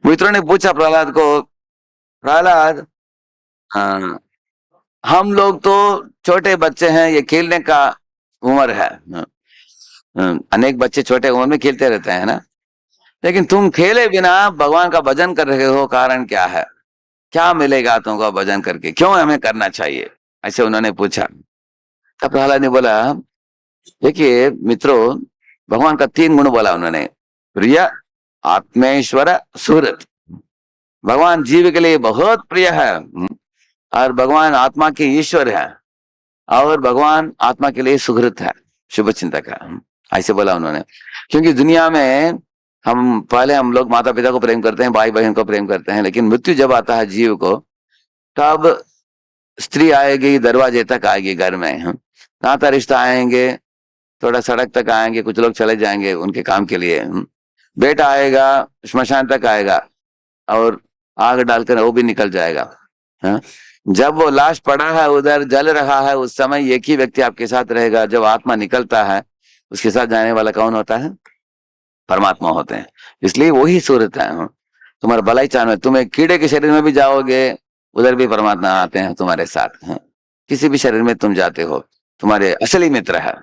मित्रों ने पूछा प्रहलाद को, प्रहलाद, हाँ, हम लोग तो छोटे बच्चे हैं, ये खेलने का उम्र है। अनेक बच्चे छोटे उम्र में खेलते रहते हैं ना, लेकिन तुम खेले बिना भगवान का भजन कर रहे हो, कारण क्या है? क्या मिलेगा तुमको भजन करके, क्यों हमें करना चाहिए? ऐसे उन्होंने पूछा। तब प्रहलाद ने बोला, देखिए मित्रों, भगवान का 3 गुण बोला उन्होंने, प्रिय, आत्मेश्वर, सुहृत। भगवान जीव के लिए बहुत प्रिय है, और भगवान आत्मा के ईश्वर है, और भगवान आत्मा के लिए सुहृत है, शुभ चिंतक है। ऐसे बोला उन्होंने। क्योंकि दुनिया में हम लोग माता पिता को प्रेम करते हैं, भाई बहन को प्रेम करते हैं, लेकिन मृत्यु जब आता है जीव को, तब स्त्री आएगी, दरवाजे तक आएगी घर में, नाता रिश्ता आएंगे, थोड़ा सड़क तक आएंगे, कुछ लोग चले जाएंगे उनके काम के लिए, बेटा आएगा, श्मशान तक आएगा, और आग डालकर वो भी निकल जाएगा। हाँ? जब वो लाश पड़ा है उधर जल रहा है, उस समय एक ही व्यक्ति आपके साथ रहेगा। जब आत्मा निकलता है, उसके साथ जाने वाला कौन होता है? परमात्मा होते हैं। इसलिए वही सूरत है। तुम्हारा भलाई चाहने, तुम एक कीड़े के शरीर में भी जाओगे, उधर भी परमात्मा आते हैं तुम्हारे साथ। किसी भी शरीर में तुम जाते हो, तुम्हारे असली मित्र है,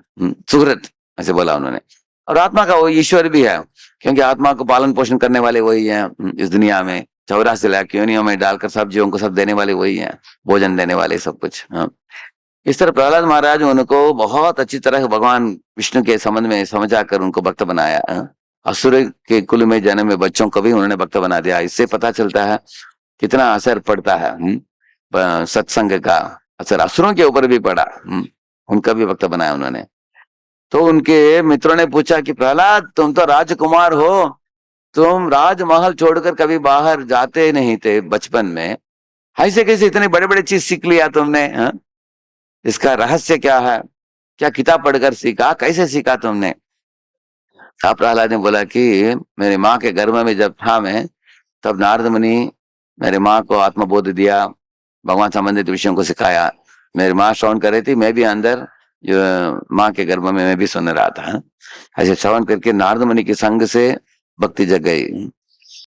सुहृत, ऐसे बोला उन्होंने। और आत्मा का वो ईश्वर भी है, क्योंकि आत्मा को पालन पोषण करने वाले वही है इस दुनिया में। 84 लाख योनियों में डालकर सब जीवों को सब देने वाले वही हैं, भोजन देने वाले, सब कुछ। इस तरह प्रहलाद महाराज उनको बहुत अच्छी तरह भगवान विष्णु के संबंध में समझा कर उनको भक्त बनाया। असुर के कुल में जन्म में बच्चों को भी उन्होंने भक्त बना दिया। इससे पता चलता है कितना असर पड़ता है सत्संग का। असर असुरों के ऊपर भी पड़ा, उनका भी भक्त बनाया उन्होंने। तो उनके मित्रों ने पूछा कि प्रहलाद, तुम तो राजकुमार हो, तुम राजमहल छोड़कर कभी बाहर जाते नहीं थे बचपन में, ऐसे कैसे इतने बड़े बड़े चीज सीख लिया तुमने? इसका रहस्य क्या है? क्या किताब पढ़कर सीखा, कैसे सीखा तुमने? आप प्रहलाद ने बोला कि मेरी माँ के गर्भ में जब था मैं, तब नारद मुनि मेरी माँ को आत्मबोध दिया, भगवान संबंधित विषयों को सिखाया। मेरी माँ श्रवण कर रही थी, मैं भी अंदर जो माँ के गर्भ में मैं भी सुन रहा था। ऐसे श्रवण करके नारद मुनि के संग से भक्ति जग गई।